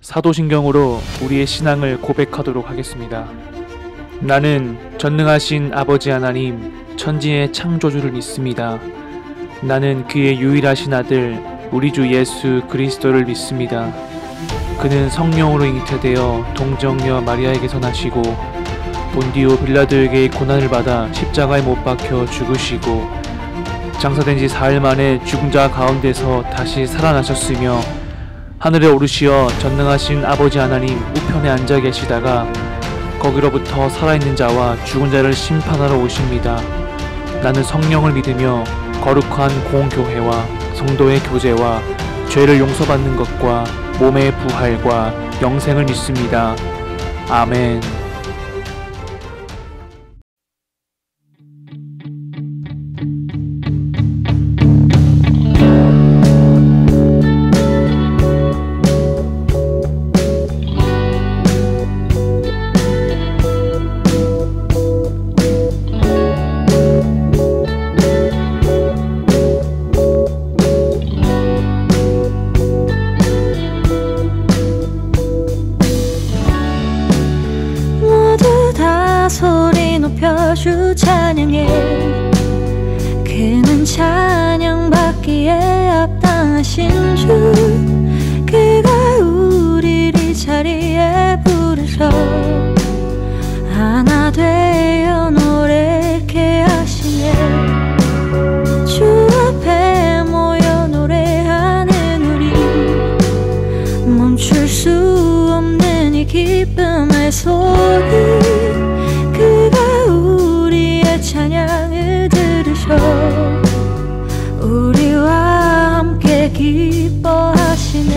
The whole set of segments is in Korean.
사도신경으로 우리의 신앙을 고백하도록 하겠습니다. 나는 전능하신 아버지 하나님, 천지의 창조주를 믿습니다. 나는 그의 유일하신 아들, 우리 주 예수 그리스도를 믿습니다. 그는 성령으로 잉태되어 동정녀 마리아에게서 나시고 본디오 빌라도에게 고난을 받아 십자가에 못 박혀 죽으시고 장사된 지 4일 만에 죽은 자 가운데서 다시 살아나셨으며 하늘에 오르시어 전능하신 아버지 하나님 우편에 앉아 계시다가 거기로부터 살아있는 자와 죽은 자를 심판하러 오십니다. 나는 성령을 믿으며 거룩한 공교회와 성도의 교제와 죄를 용서받는 것과 몸의 부활과 영생을 믿습니다. 아멘. 소리 높여 주 찬양해. 그는 찬양받기에 합당하신 주. 그가 우리를 이 자리에 부르셔 하나 되어 노래케 하시네. 주 앞에 모여 노래하는 우리, 멈출 수 없는 이 기쁨의 소리. 찬양을 들으셔 우리와 함께 기뻐하시네.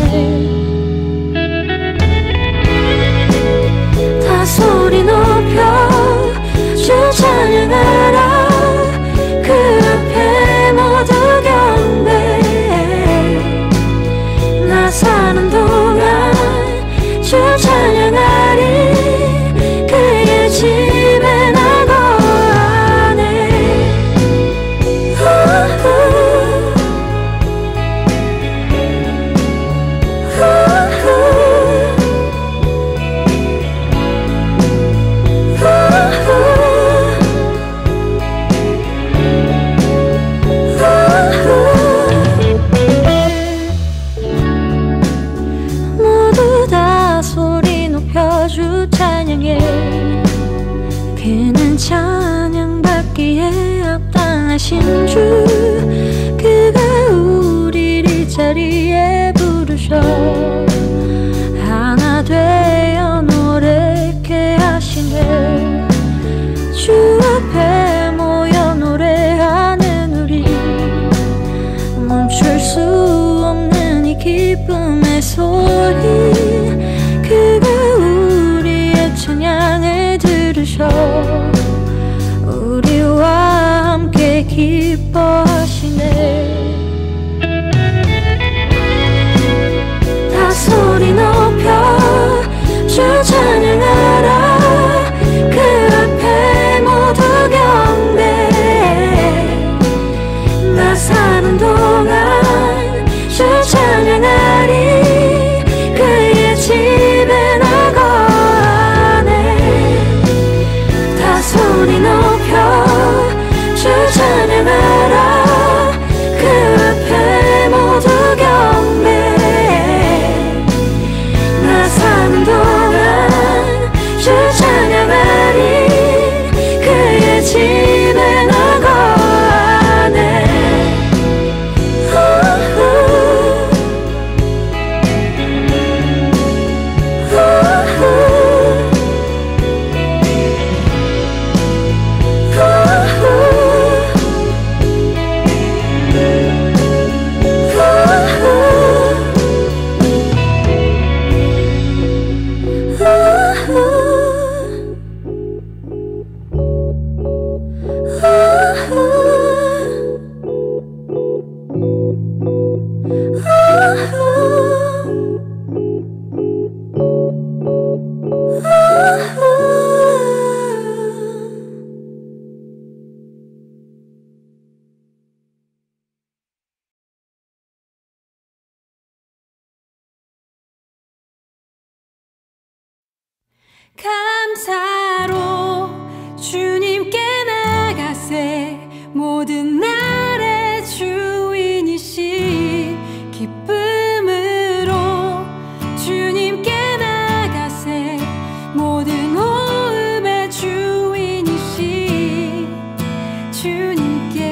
다 소리 높여 주 찬양하라. 그 앞에 모두 경배해. 나 사는 동안 주 찬양하리. 그의 집에 나가 주 찬양해. 그는 찬양받기에 합당하신 주. 그가 우리를 이 자리에 부르셔 하나 되어 노래케 하시네. 주 앞에 모여 노래하는 우리, 멈출 수 없는 이 기쁨의 소리. 그가 찬양을 들으셔 우리와 함께 기뻐하시네. 다 소리 높여 주 찬양하라. 그 앞에 모두 경배해. 나 사는 동안 주 찬양하리. 그의 집에 나가 소리 높여 주 찬양하라. 감사로 주님께 나가세. 모든 날의 주인이신 기쁨으로 주님께 나가세. 모든 호흡의 주인이신 주님께.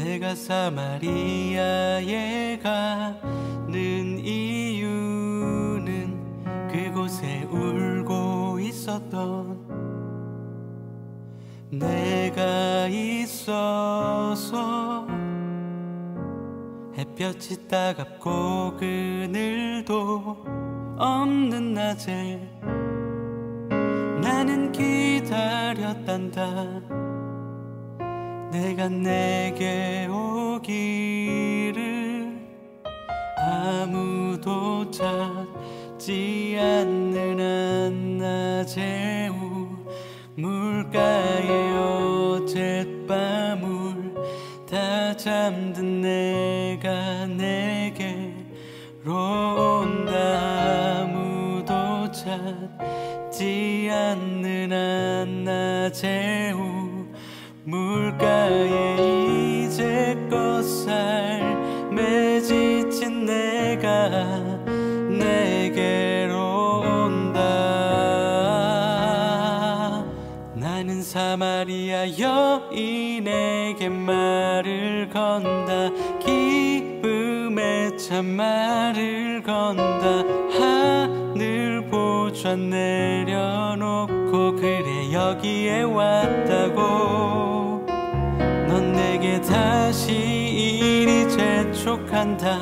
내가 사마리아에 가는 이유는 그곳에 울고 있었던 내가 있어서. 햇볕이 따갑고 그늘도 없는 낮에 나는 기다렸단다. 내가 내게 오기를 아무도 찾지 않는 한낮의 우물가에 어젯밤을 다 잠든 내가 내게로 온다. 아무도 찾지 않는 한낮의 우물가에 이제껏 삶에 지친 내가 내게로 온다. 나는 사마리아 여인에게 말을 건다. 기쁨에 참 말을 건다. 하늘 보좌 내려놓고 그래 여기에 왔다고. 넌 내게 다시 이리 재촉한다.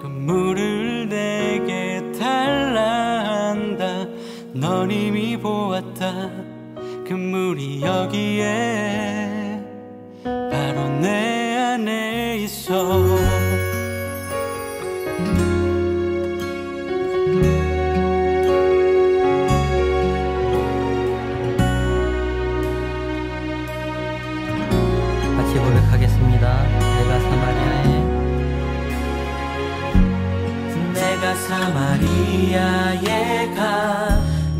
눈물을 내게 달라 한다. 넌 이미 보았다. 그 물이 여기에 바로 내 안에 있어. 같이 고백하겠습니다. 내가 사마리아에 가는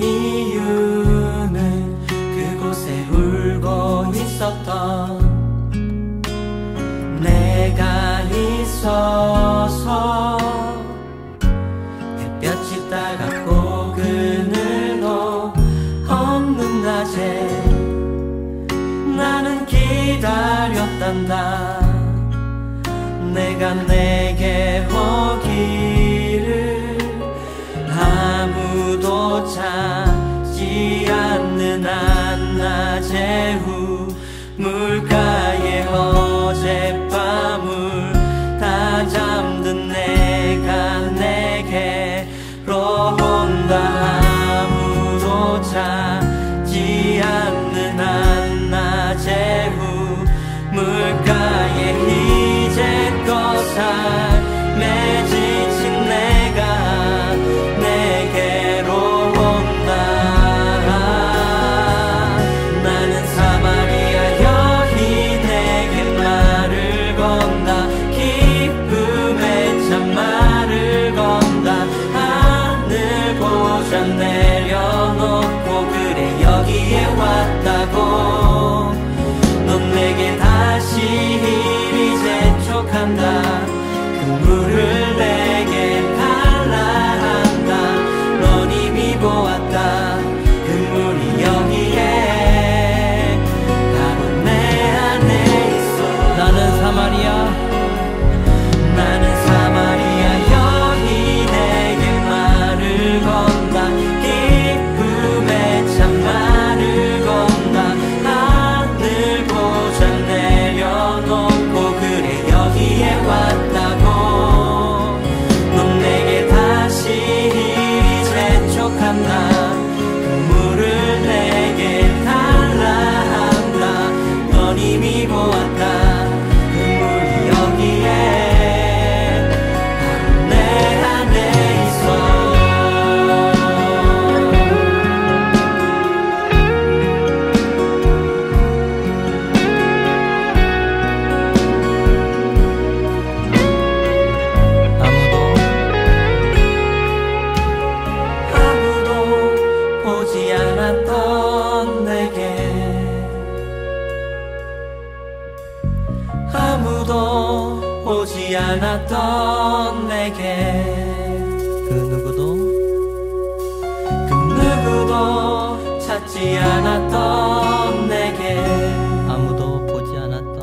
이유는 그곳에 울고 있었던 내가 있어서. 햇볕이 따갑고 그늘도 없는 낮에 나는 기다렸단다. 내가 내게 오기를 아무도 찾지 않는 한낮의 우물가에 어젯밤을 다 잠든 내가 내게로 온다. 아무도 찾지 않는 한낮의 우물가에 이제껏 삶에 지친 내가 내게로 온다. 나는 사마리아 여인에게 말을 건다. 기쁨에 참 말을 건다. 하늘 보좌 내려놓고 그래 여기에 왔다고. 넌 내게 다시 이리 재촉한다. 그 물을 내게 달라 한다. 넌 이미 보았다. 그 물이 여기에 바로 내 안에 있어. 나는 사마리아 여인에게 말을 건다. 기쁨에 참 말을 건다. 하늘 보좌 내려놓고 그래 여기에 왔다고. 넌 내게 다시 이리 재촉한다. 그 물을 내게 달라 한다. 넌 이미 보았다. 그 물이 여기에 바로 내 안에 있어. 아무도 보지 않았던 내게 아무도 보지 않았던 내게 그 누구도 찾지 않았던 내게 아무도 보지 않았던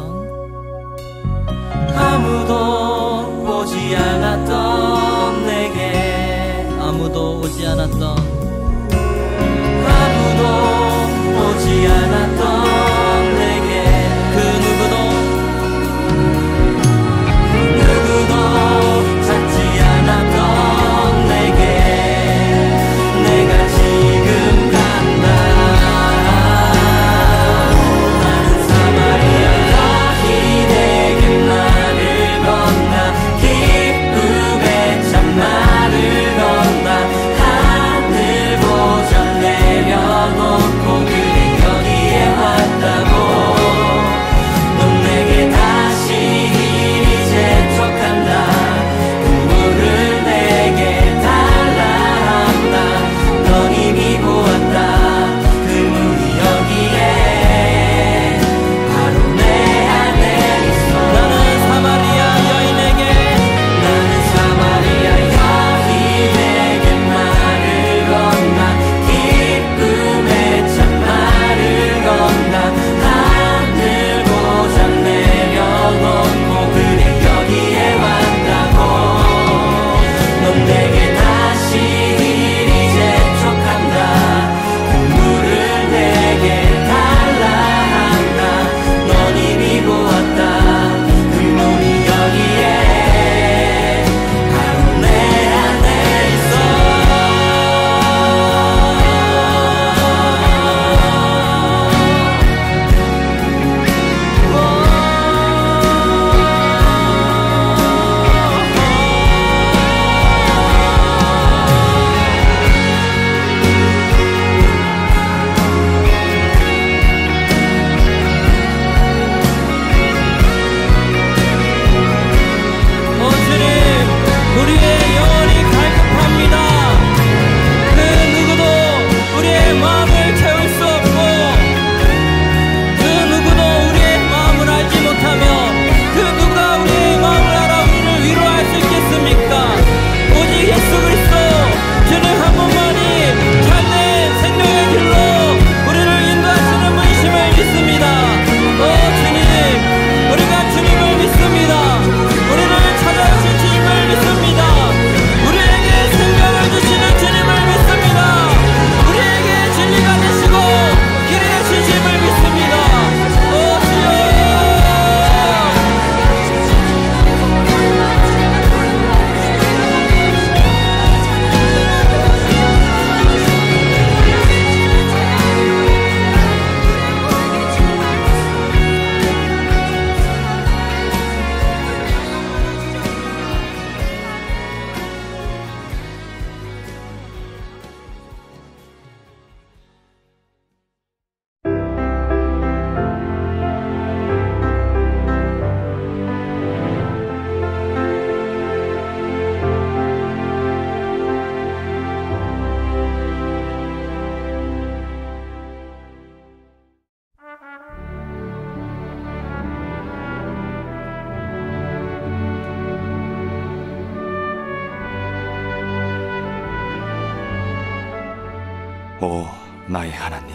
오 나의 하나님,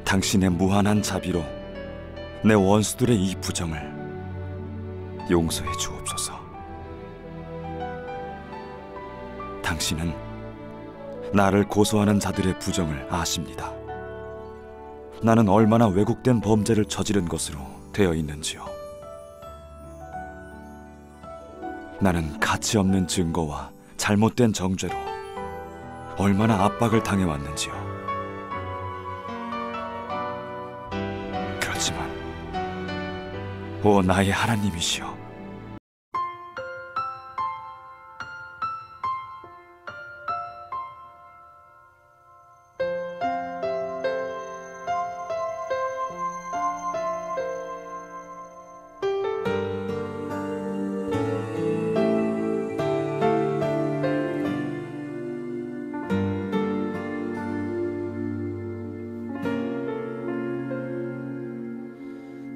당신의 무한한 자비로 내 원수들의 이 부정을 용서해 주옵소서. 당신은 나를 고소하는 자들의 부정을 아십니다. 나는 얼마나 왜곡된 범죄를 저지른 것으로 되어 있는지요. 나는 가치 없는 증거와 잘못된 정죄로 얼마나 압박을 당해왔는지요. 그렇지만 오 나의 하나님이시여,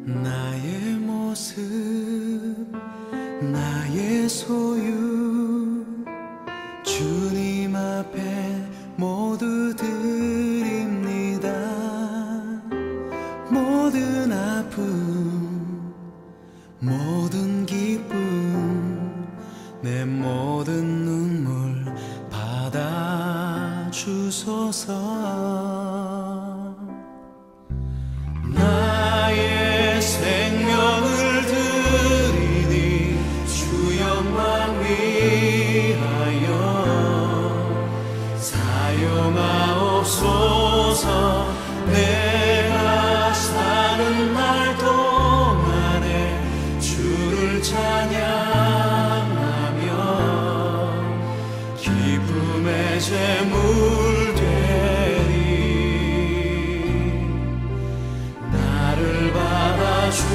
나의 모습, 나의 소유, 주님 앞에 모두 드립니다. 모든 아픔, 모든 기쁨, 내 모든 눈물 받아주소서. 나의 생명을 드리니 주 영광 위하여 사용하옵소서. 내가 사는 날 동안에 주를 찬양하며 기쁨의 제물 되리. 나를 받아주소서.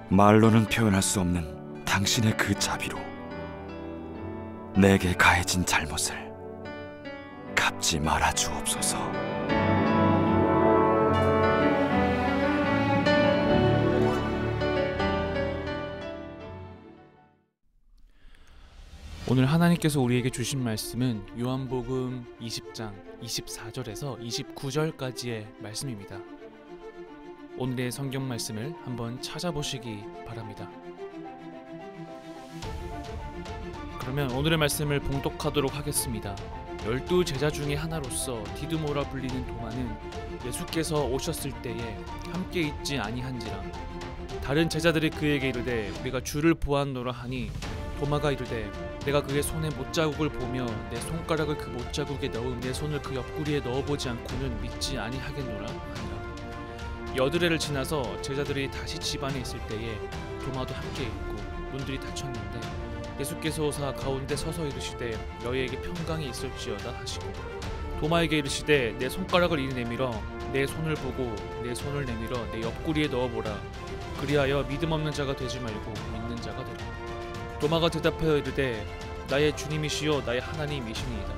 말로는 표현할 수 없는 당신의 그 자비로 내게 가해진 잘못을 갚지 말아 주옵소서. 오늘 하나님께서 우리에게 주신 말씀은 요한복음 20장 24절에서 29절까지의 말씀입니다. 오늘의 성경 말씀을 한번 찾아보시기 바랍니다. 그러면 오늘의 말씀을 봉독하도록 하겠습니다. 12 제자 중에 하나로서 디두모라 불리는 도마는 예수께서 오셨을 때에 함께 있지 아니한지라. 다른 제자들이 그에게 이르되 우리가 주를 보았노라 하니 도마가 이르되 내가 그의 손에 못자국을 보며 내 손가락을 그 못자국에 넣음 내 손을 그 옆구리에 넣어보지 않고는 믿지 아니하겠노라 하니라. 여드레를 지나서 제자들이 다시 집 안에 있을 때에 도마도 함께 있고 문들이 닫혔는데 예수께서 오사 가운데 서서 이르시되 너희에게 평강이 있을지어다 하시고 도마에게 이르시되 내 손가락을 이리 내밀어 내 손을 보고 내 손을 내밀어 내 옆구리에 넣어보라. 그리하여 믿음 없는 자가 되지 말고 믿는 자가 되라. 도마가 대답하여 이르되 나의 주님이시요 나의 하나님이시니이다.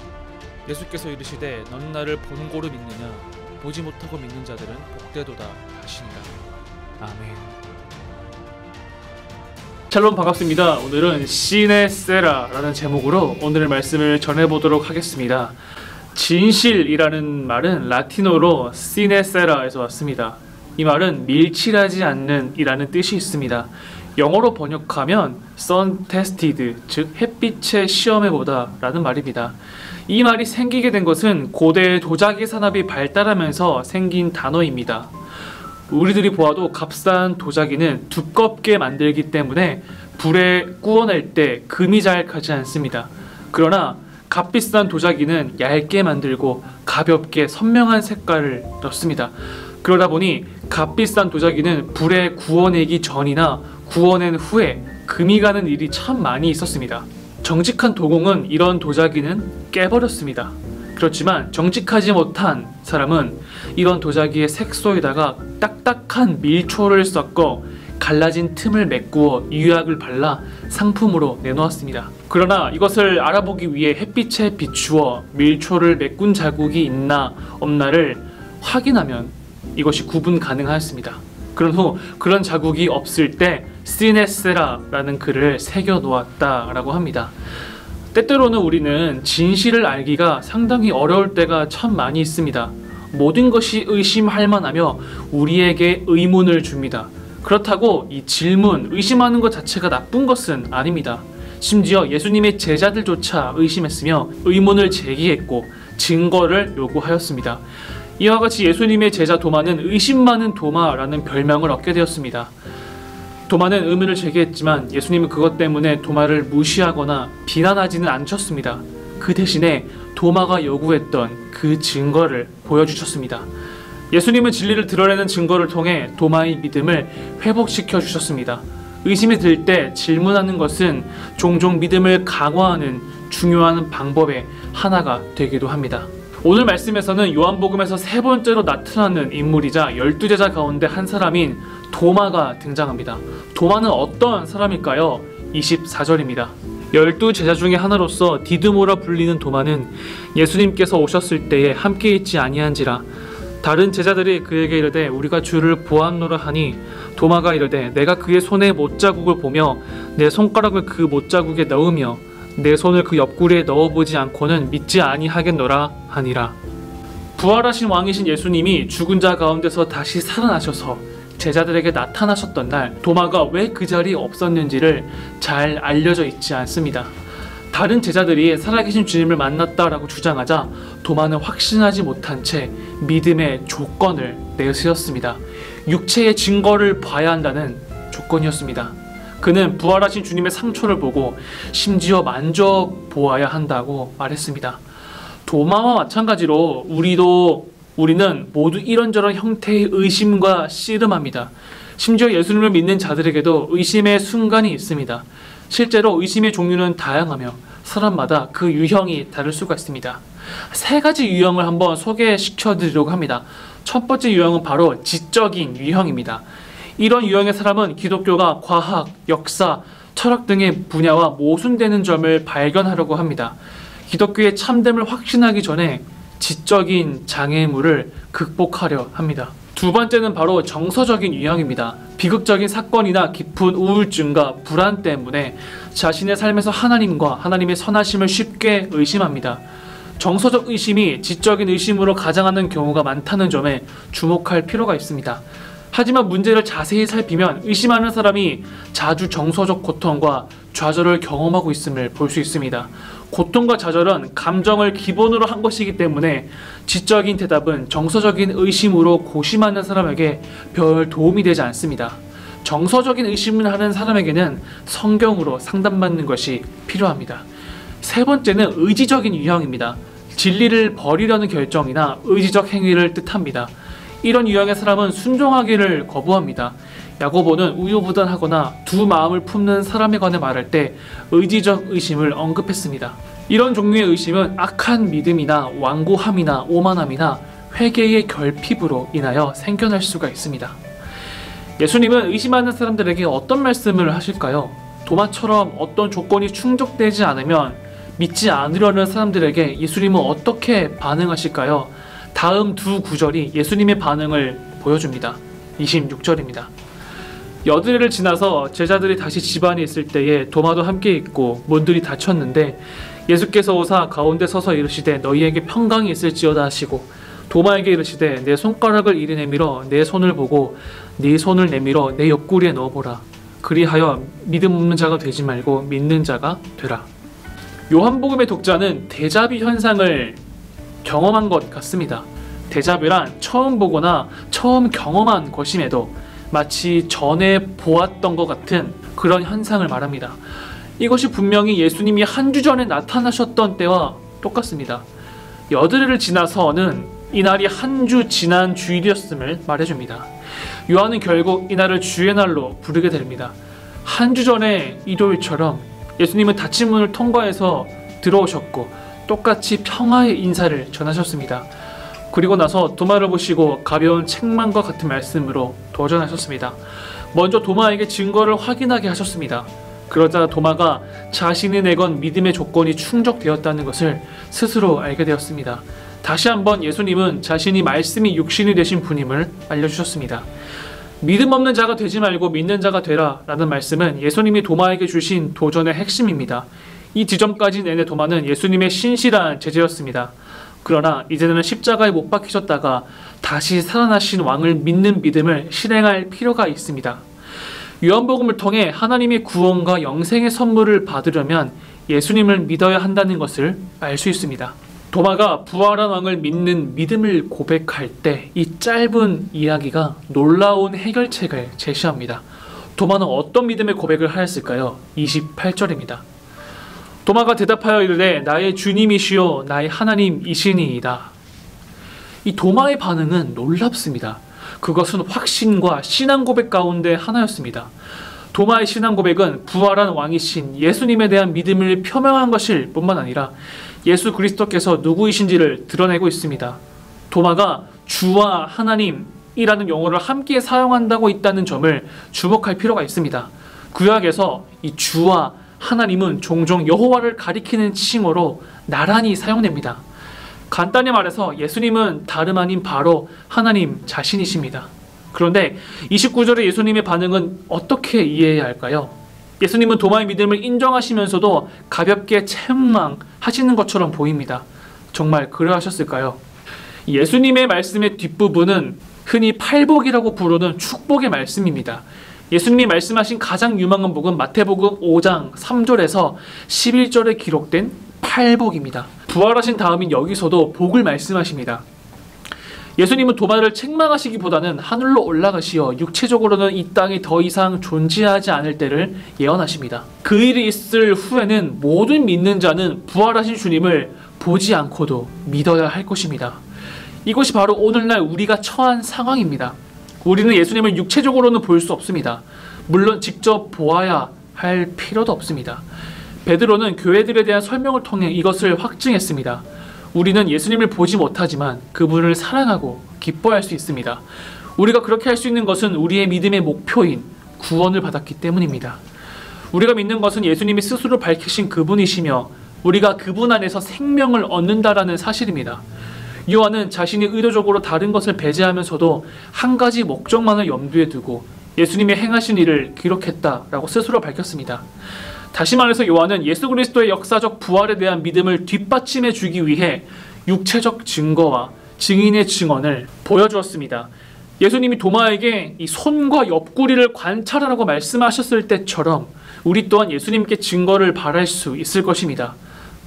예수께서 이르시되 너는 나를 본고로 믿느냐? 보지 못하고 믿는 자들은 복되도다 하시니라. 아멘. 샬롬, 반갑습니다. 오늘은 시네세라라는 제목으로 오늘의 말씀을 전해보도록 하겠습니다. 진실이라는 말은 라틴어로 시네세라에서 왔습니다. 이 말은 밀칠하지 않는 이라는 뜻이 있습니다. 영어로 번역하면 sun tested, 즉 햇빛에 시험해보다 라는 말입니다. 이 말이 생기게 된 것은 고대 도자기 산업이 발달하면서 생긴 단어입니다. 우리들이 보아도 값싼 도자기는 두껍게 만들기 때문에 불에 구워낼 때 금이 잘 가지 않습니다. 그러나 값비싼 도자기는 얇게 만들고 가볍게 선명한 색깔을 넣습니다. 그러다 보니 값비싼 도자기는 불에 구워내기 전이나 구워낸 후에 금이 가는 일이 참 많이 있었습니다. 정직한 도공은 이런 도자기는 깨버렸습니다. 그렇지만 정직하지 못한 사람은 이런 도자기의 색소에다가 딱딱한 밀초를 섞어 갈라진 틈을 메꾸어 유약을 발라 상품으로 내놓았습니다. 그러나 이것을 알아보기 위해 햇빛에 비추어 밀초를 메꾼 자국이 있나 없나를 확인하면 이것이 구분 가능하였습니다. 그런 후 그런 자국이 없을 때 시네세라라는 글을 새겨 놓았다라고 합니다. 때때로는 우리는 진실을 알기가 상당히 어려울 때가 참 많이 있습니다. 모든 것이 의심할 만하며 우리에게 의문을 줍니다. 그렇다고 이 질문, 의심하는 것 자체가 나쁜 것은 아닙니다. 심지어 예수님의 제자들조차 의심했으며 의문을 제기했고 증거를 요구하였습니다. 이와 같이 예수님의 제자 도마는 의심 많은 도마라는 별명을 얻게 되었습니다. 도마는 의문을 제기했지만 예수님은 그것 때문에 도마를 무시하거나 비난하지는 않으셨습니다. 그 대신에 도마가 요구했던 그 증거를 보여주셨습니다. 예수님은 진리를 드러내는 증거를 통해 도마의 믿음을 회복시켜 주셨습니다. 의심이 들 때 질문하는 것은 종종 믿음을 강화하는 중요한 방법의 하나가 되기도 합니다. 오늘 말씀에서는 요한복음에서 세 번째로 나타나는 인물이자 12제자 가운데 한 사람인 도마가 등장합니다. 도마는 어떤 사람일까요? 24절입니다. 12제자 중에 하나로서 디드모라 불리는 도마는 예수님께서 오셨을 때에 함께 있지 아니한지라. 다른 제자들이 그에게 이르되 우리가 주를 보았노라 하니 도마가 이르되 내가 그의 손에 못자국을 보며 내 손가락을 그 못자국에 넣으며 내 손을 그 옆구리에 넣어보지 않고는 믿지 아니하겠노라 하니라. 부활하신 왕이신 예수님이 죽은 자 가운데서 다시 살아나셔서 제자들에게 나타나셨던 날 도마가 왜 그 자리에 없었는지를 잘 알려져 있지 않습니다. 다른 제자들이 살아계신 주님을 만났다라고 주장하자 도마는 확신하지 못한 채 믿음의 조건을 내세웠습니다. 육체의 증거를 봐야 한다는 조건이었습니다. 그는 부활하신 주님의 상처를 보고 심지어 만져보아야 한다고 말했습니다. 도마와 마찬가지로 우리는 모두 이런저런 형태의 의심과 씨름합니다. 심지어 예수님을 믿는 자들에게도 의심의 순간이 있습니다. 실제로 의심의 종류는 다양하며 사람마다 그 유형이 다를 수가 있습니다. 세 가지 유형을 한번 소개시켜 드리려고 합니다. 첫 번째 유형은 바로 지적인 유형입니다. 이런 유형의 사람은 기독교가 과학, 역사, 철학 등의 분야와 모순되는 점을 발견하려고 합니다. 기독교의 참됨을 확신하기 전에 지적인 장애물을 극복하려 합니다. 두 번째는 바로 정서적인 유형입니다. 비극적인 사건이나 깊은 우울증과 불안 때문에 자신의 삶에서 하나님과 하나님의 선하심을 쉽게 의심합니다. 정서적 의심이 지적인 의심으로 가장하는 경우가 많다는 점에 주목할 필요가 있습니다. 하지만 문제를 자세히 살피면 의심하는 사람이 자주 정서적 고통과 좌절을 경험하고 있음을 볼 수 있습니다. 고통과 좌절은 감정을 기본으로 한 것이기 때문에 지적인 대답은 정서적인 의심으로 고심하는 사람에게 별 도움이 되지 않습니다. 정서적인 의심을 하는 사람에게는 성경으로 상담받는 것이 필요합니다. 세 번째는 의지적인 유형입니다. 진리를 버리려는 결정이나 의지적 행위를 뜻합니다. 이런 유형의 사람은 순종하기를 거부합니다. 야고보는 우유부단하거나 두 마음을 품는 사람에 관해 말할 때 의지적 의심을 언급했습니다. 이런 종류의 의심은 악한 믿음이나 완고함이나 오만함이나 회개의 결핍으로 인하여 생겨날 수가 있습니다. 예수님은 의심하는 사람들에게 어떤 말씀을 하실까요? 도마처럼 어떤 조건이 충족되지 않으면 믿지 않으려는 사람들에게 예수님은 어떻게 반응하실까요? 다음 두 구절이 예수님의 반응을 보여줍니다. 26절입니다. 여드레를 지나서 제자들이 다시 집안에 있을 때에 도마도 함께 있고 문들이 닫혔는데 예수께서 오사 가운데 서서 이르시되 너희에게 평강이 있을지어다 하시고 도마에게 이르시되 내 손가락을 이리 내밀어 내 손을 보고 네 손을 내밀어 내 옆구리에 넣어보라. 그리하여 믿음 없는 자가 되지 말고 믿는 자가 되라. 요한복음의 독자는 데자뷰 현상을 경험한 것 같습니다. 데자뷰란 처음 보거나 처음 경험한 것임에도 마치 전에 보았던 것 같은 그런 현상을 말합니다. 이것이 분명히 예수님이 한 주 전에 나타나셨던 때와 똑같습니다. 여드레를 지나서는 이날이 한 주 지난 주일이었음을 말해줍니다. 요한은 결국 이날을 주의 날로 부르게 됩니다. 한 주 전에 일요일처럼 예수님은 닫힌 문을 통과해서 들어오셨고 똑같이 평화의 인사를 전하셨습니다. 그리고 나서 도마를 보시고 가벼운 책망과 같은 말씀으로 도전하셨습니다. 먼저 도마에게 증거를 확인하게 하셨습니다. 그러자 도마가 자신이 내건 믿음의 조건이 충족되었다는 것을 스스로 알게 되었습니다. 다시 한번 예수님은 자신이 말씀이 육신이 되신 분임을 알려주셨습니다. 믿음 없는 자가 되지 말고 믿는 자가 되라 라는 말씀은 예수님이 도마에게 주신 도전의 핵심입니다. 이 지점까지 내내 도마는 예수님의 신실한 제자였습니다. 그러나 이제는 십자가에 못 박히셨다가 다시 살아나신 왕을 믿는 믿음을 실행할 필요가 있습니다. 요한복음을 통해 하나님의 구원과 영생의 선물을 받으려면 예수님을 믿어야 한다는 것을 알 수 있습니다. 도마가 부활한 왕을 믿는 믿음을 고백할 때 이 짧은 이야기가 놀라운 해결책을 제시합니다. 도마는 어떤 믿음의 고백을 하였을까요? 28절입니다. 도마가 대답하여 이르되 나의 주님이시요 나의 하나님이시니이다. 이 도마의 반응은 놀랍습니다. 그것은 확신과 신앙 고백 가운데 하나였습니다. 도마의 신앙 고백은 부활한 왕이신 예수님에 대한 믿음을 표명한 것일 뿐만 아니라 예수 그리스도께서 누구이신지를 드러내고 있습니다. 도마가 주와 하나님이라는 용어를 함께 사용한다고 있다는 점을 주목할 필요가 있습니다. 구약에서 이 주와 하나님은 종종 여호와를 가리키는 칭호로 나란히 사용됩니다. 간단히 말해서 예수님은 다름 아닌 바로 하나님 자신이십니다. 그런데 29절의 예수님의 반응은 어떻게 이해해야 할까요? 예수님은 도마의 믿음을 인정하시면서도 가볍게 책망하시는 것처럼 보입니다. 정말 그러하셨을까요? 예수님의 말씀의 뒷부분은 흔히 팔복이라고 부르는 축복의 말씀입니다. 예수님이 말씀하신 가장 유명한 복은 마태복음 5장 3절에서 11절에 기록된 팔복입니다. 부활하신 다음인 여기서도 복을 말씀하십니다. 예수님은 도마를 책망하시기보다는 하늘로 올라가시어 육체적으로는 이 땅에 더 이상 존재하지 않을 때를 예언하십니다. 그 일이 있을 후에는 모든 믿는 자는 부활하신 주님을 보지 않고도 믿어야 할 것입니다. 이것이 바로 오늘날 우리가 처한 상황입니다. 우리는 예수님을 육체적으로는 볼 수 없습니다. 물론 직접 보아야 할 필요도 없습니다. 베드로는 교회들에 대한 설명을 통해 이것을 확증했습니다. 우리는 예수님을 보지 못하지만 그분을 사랑하고 기뻐할 수 있습니다. 우리가 그렇게 할 수 있는 것은 우리의 믿음의 목표인 구원을 받았기 때문입니다. 우리가 믿는 것은 예수님이 스스로 밝히신 그분이시며 우리가 그분 안에서 생명을 얻는다라는 사실입니다. 요한은 자신이 의도적으로 다른 것을 배제하면서도 한 가지 목적만을 염두에 두고 예수님의 행하신 일을 기록했다라고 스스로 밝혔습니다. 다시 말해서 요한은 예수 그리스도의 역사적 부활에 대한 믿음을 뒷받침해 주기 위해 육체적 증거와 증인의 증언을 보여주었습니다. 예수님이 도마에게 이 손과 옆구리를 관찰하라고 말씀하셨을 때처럼 우리 또한 예수님께 증거를 바랄 수 있을 것입니다.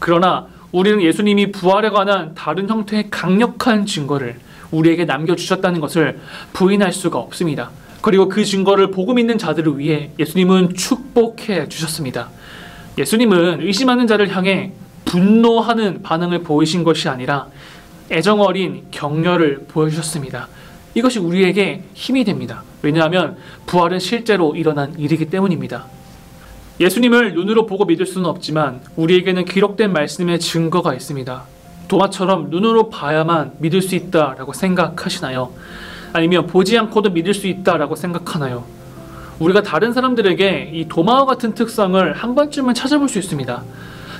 그러나 우리는 예수님이 부활에 관한 다른 형태의 강력한 증거를 우리에게 남겨주셨다는 것을 부인할 수가 없습니다. 그리고 그 증거를 보고 믿는 자들을 위해 예수님은 축복해 주셨습니다. 예수님은 의심하는 자를 향해 분노하는 반응을 보이신 것이 아니라 애정어린 격려를 보여주셨습니다. 이것이 우리에게 힘이 됩니다. 왜냐하면 부활은 실제로 일어난 일이기 때문입니다. 예수님을 눈으로 보고 믿을 수는 없지만 우리에게는 기록된 말씀의 증거가 있습니다. 도마처럼 눈으로 봐야만 믿을 수 있다라고 생각하시나요? 아니면 보지 않고도 믿을 수 있다라고 생각하나요? 우리가 다른 사람들에게 이 도마와 같은 특성을 한 번쯤은 찾아볼 수 있습니다.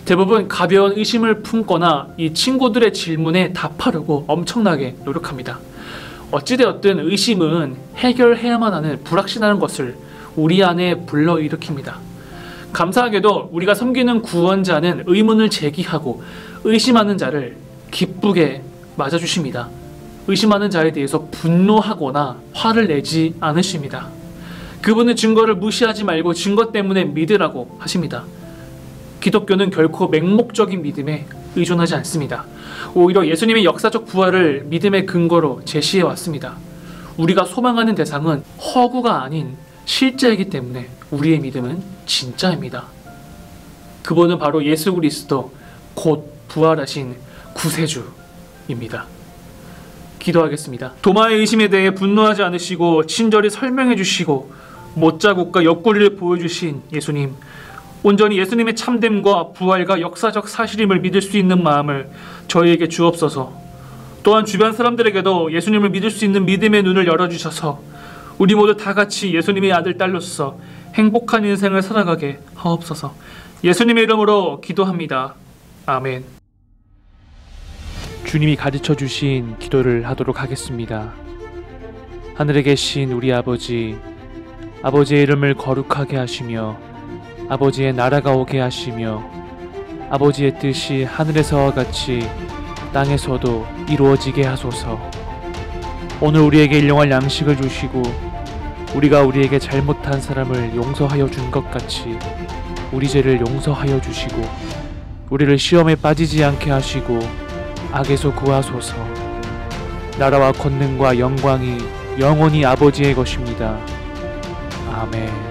대부분 가벼운 의심을 품거나 이 친구들의 질문에 답하려고 엄청나게 노력합니다. 어찌되었든 의심은 해결해야만 하는 불확실한 것을 우리 안에 불러일으킵니다. 감사하게도 우리가 섬기는 구원자는 의문을 제기하고 의심하는 자를 기쁘게 맞아주십니다. 의심하는 자에 대해서 분노하거나 화를 내지 않으십니다. 그분은 증거를 무시하지 말고 증거 때문에 믿으라고 하십니다. 기독교는 결코 맹목적인 믿음에 의존하지 않습니다. 오히려 예수님의 역사적 부활을 믿음의 근거로 제시해 왔습니다. 우리가 소망하는 대상은 허구가 아닌 실제이기 때문에 우리의 믿음은 진짜입니다. 그분은 바로 예수 그리스도 곧 부활하신 구세주입니다. 기도하겠습니다. 도마의 의심에 대해 분노하지 않으시고 친절히 설명해 주시고 못자국과 옆구리를 보여주신 예수님, 온전히 예수님의 참됨과 부활과 역사적 사실임을 믿을 수 있는 마음을 저희에게 주옵소서. 또한 주변 사람들에게도 예수님을 믿을 수 있는 믿음의 눈을 열어주셔서 우리 모두 다 같이 예수님의 아들 딸로서 행복한 인생을 살아가게 하옵소서. 예수님의 이름으로 기도합니다. 아멘. 주님이 가르쳐 주신 기도를 하도록 하겠습니다. 하늘에 계신 우리 아버지, 아버지의 이름을 거룩하게 하시며 아버지의 나라가 오게 하시며 아버지의 뜻이 하늘에서와 같이 땅에서도 이루어지게 하소서. 오늘 우리에게 일용할 양식을 주시고 우리가 우리에게 잘못한 사람을 용서하여 준 것 같이 우리 죄를 용서하여 주시고 우리를 시험에 빠지지 않게 하시고 악에서 구하소서. 나라와 권능과 영광이 영원히 아버지의 것입니다. 아멘.